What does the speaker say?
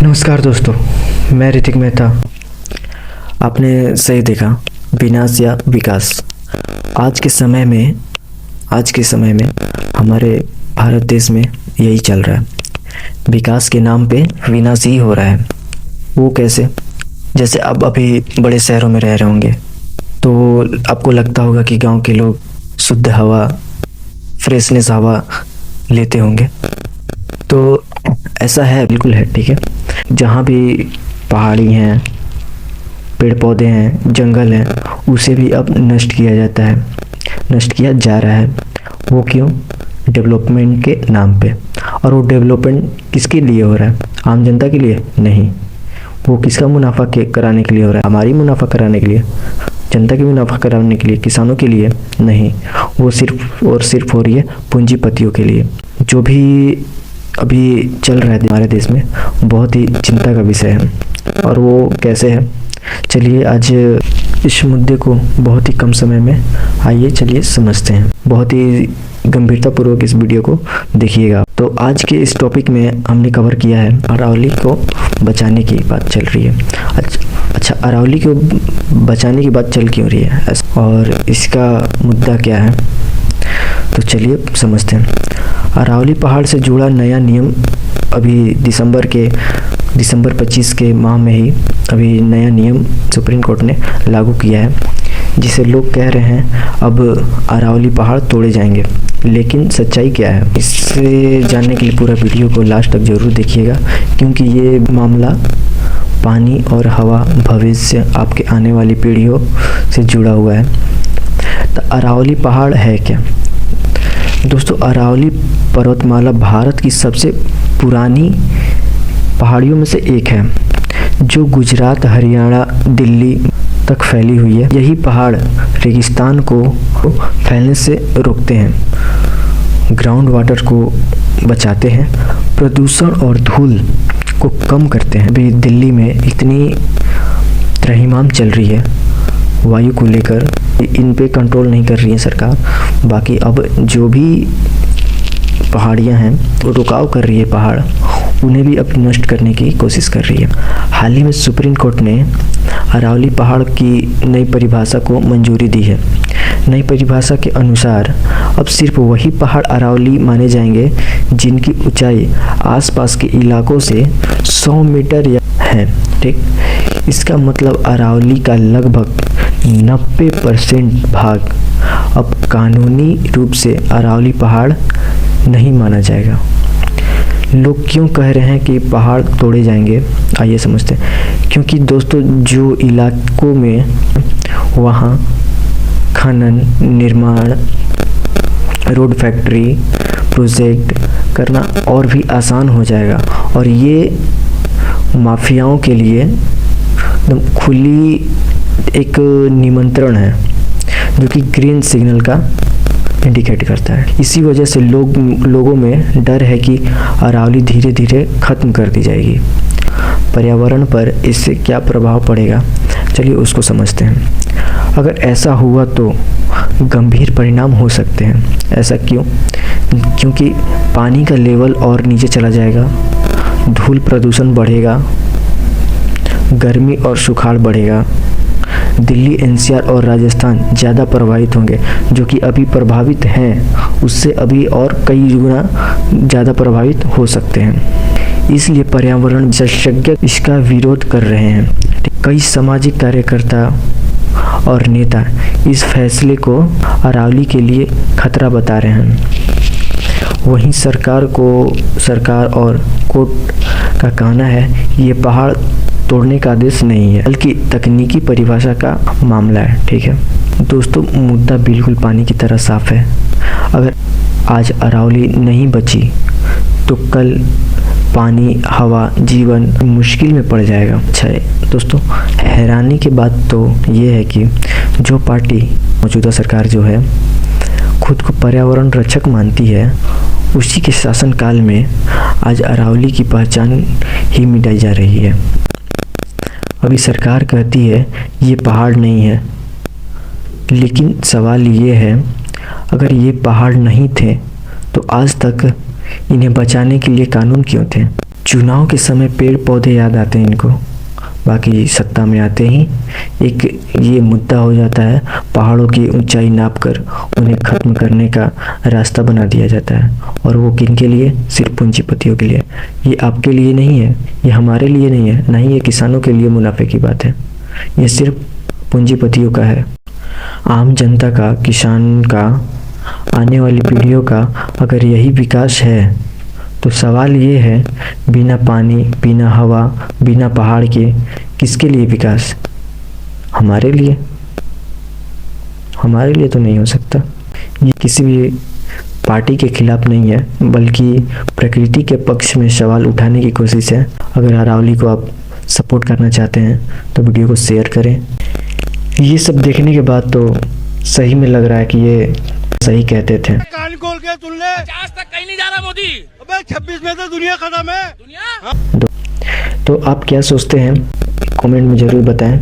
नमस्कार दोस्तों, मैं ऋतिक मेहता। आपने सही देखा, विनाश या विकास। आज के समय में हमारे भारत देश में यही चल रहा है। विकास के नाम पे विनाश ही हो रहा है। वो कैसे? जैसे अब अभी बड़े शहरों में रह रहे होंगे तो आपको लगता होगा कि गांव के लोग शुद्ध हवा, फ्रेशनेस हवा लेते होंगे। तो ऐसा है, बिल्कुल है, ठीक है। जहाँ भी पहाड़ी हैं, पेड़ पौधे हैं, जंगल हैं, उसे भी अब नष्ट किया जाता है, नष्ट किया जा रहा है। वो क्यों? डेवलपमेंट के नाम पे। और वो डेवलपमेंट किसके लिए हो रहा है? आम जनता के लिए नहीं। वो किसका मुनाफा कराने के लिए हो रहा है? हमारी मुनाफा कराने के लिए, जनता की मुनाफा कराने के लिए, किसानों के लिए नहीं। वो सिर्फ और सिर्फ हो रही है पूंजीपतियों के लिए। जो भी अभी चल रहा है हमारे देश में, बहुत ही चिंता का विषय है। और वो कैसे है, चलिए आज इस मुद्दे को बहुत ही कम समय में आइए चलिए समझते हैं। बहुत ही गंभीरतापूर्वक इस वीडियो को देखिएगा। तो आज के इस टॉपिक में हमने कवर किया है अरावली को बचाने की बात चल रही है। अच्छा, अरावली को बचाने की बात चल क्यों रही है और इसका मुद्दा क्या है, तो चलिए समझते हैं। अरावली पहाड़ से जुड़ा नया नियम अभी दिसंबर 25 के माह में ही अभी नया नियम सुप्रीम कोर्ट ने लागू किया है, जिसे लोग कह रहे हैं अब अरावली पहाड़ तोड़े जाएंगे। लेकिन सच्चाई क्या है, इससे जानने के लिए पूरा वीडियो को लास्ट तक जरूर देखिएगा, क्योंकि ये मामला पानी और हवा, भविष्य, आपके आने वाली पीढ़ियों से जुड़ा हुआ है। तो अरावली पहाड़ है क्या? दोस्तों, अरावली पर्वतमाला भारत की सबसे पुरानी पहाड़ियों में से एक है, जो गुजरात, हरियाणा, दिल्ली तक फैली हुई है। यही पहाड़ रेगिस्तान को फैलने से रोकते हैं, ग्राउंड वाटर को बचाते हैं, प्रदूषण और धूल को कम करते हैं। अभी दिल्ली में इतनी त्रहिमाम चल रही है वायु को लेकर, इन पे कंट्रोल नहीं कर रही है सरकार। बाकी अब जो भी पहाड़ियाँ हैं वो रुकाव कर रही है, पहाड़ उन्हें भी अब नष्ट करने की कोशिश कर रही है। हाल ही में सुप्रीम कोर्ट ने अरावली पहाड़ की नई परिभाषा को मंजूरी दी है। नई परिभाषा के अनुसार अब सिर्फ वही पहाड़ अरावली माने जाएंगे जिनकी ऊंचाई आसपास के इलाकों से 100 मीटर है। ठीक, इसका मतलब अरावली का लगभग 90% भाग अब कानूनी रूप से अरावली पहाड़ नहीं माना जाएगा। लोग क्यों कह रहे हैं कि पहाड़ तोड़े जाएंगे, आइए समझते हैं। क्योंकि दोस्तों, जो इलाकों में वहाँ खनन, निर्माण, रोड, फैक्ट्री, प्रोजेक्ट करना और भी आसान हो जाएगा। और ये माफियाओं के लिए एकदम खुली एक निमंत्रण है, जो कि ग्रीन सिग्नल का इंडिकेट करता है। इसी वजह से लोगों में डर है कि अरावली धीरे धीरे ख़त्म कर दी जाएगी। पर्यावरण पर इससे क्या प्रभाव पड़ेगा, चलिए उसको समझते हैं। अगर ऐसा हुआ तो गंभीर परिणाम हो सकते हैं। ऐसा क्यों? क्योंकि पानी का लेवल और नीचे चला जाएगा, धूल प्रदूषण बढ़ेगा, गर्मी और सुखाड़ बढ़ेगा। दिल्ली, एनसीआर और राजस्थान ज़्यादा प्रभावित होंगे, जो कि अभी प्रभावित हैं, उससे अभी और कई गुना ज़्यादा प्रभावित हो सकते हैं। इसलिए पर्यावरण विशेषज्ञ इसका विरोध कर रहे हैं। कई सामाजिक कार्यकर्ता और नेता इस फैसले को अरावली के लिए खतरा बता रहे हैं। वहीं सरकार और कोर्ट का कहना है कि ये पहाड़ तोड़ने का आदेश नहीं है, बल्कि तकनीकी परिभाषा का मामला है। ठीक है दोस्तों, मुद्दा बिल्कुल पानी की तरह साफ है। अगर आज अरावली नहीं बची तो कल पानी, हवा, जीवन मुश्किल में पड़ जाएगा। अच्छा है दोस्तों, हैरानी की बात तो ये है कि जो पार्टी, मौजूदा सरकार जो है, खुद को पर्यावरण रक्षक मानती है, उसी के शासनकाल में आज अरावली की पहचान ही मिटाई जा रही है। अभी सरकार कहती है ये पहाड़ नहीं है, लेकिन सवाल ये है, अगर ये पहाड़ नहीं थे तो आज तक इन्हें बचाने के लिए कानून क्यों थे? चुनाव के समय पेड़ पौधे याद आते हैं इनको, बाकी सत्ता में आते ही एक ये मुद्दा हो जाता है, पहाड़ों की ऊंचाई नापकर उन्हें ख़त्म करने का रास्ता बना दिया जाता है। और वो किन के लिए? सिर्फ पूंजीपतियों के लिए। ये आपके लिए नहीं है, ये हमारे लिए नहीं है, ना ही ये किसानों के लिए मुनाफे की बात है, ये सिर्फ पूंजीपतियों का है। आम जनता का, किसान का, आने वाली पीढ़ियों का अगर यही विकास है तो सवाल ये है, बिना पानी, बिना हवा, बिना पहाड़ के किसके लिए विकास? हमारे लिए? हमारे लिए तो नहीं हो सकता। ये किसी भी पार्टी के खिलाफ नहीं है, बल्कि प्रकृति के पक्ष में सवाल उठाने की कोशिश है। अगर अरावली को आप सपोर्ट करना चाहते हैं तो वीडियो को शेयर करें। ये सब देखने के बाद तो सही में लग रहा है कि ये सही कहते थे। कान खोल के सुन ले, 50 तक कहीं नहीं जा रहा मोदी। अबे 26 में तो दुनिया खत्म है। दुनिया तो आप क्या सोचते हैं? कमेंट में ज़रूर बताएं।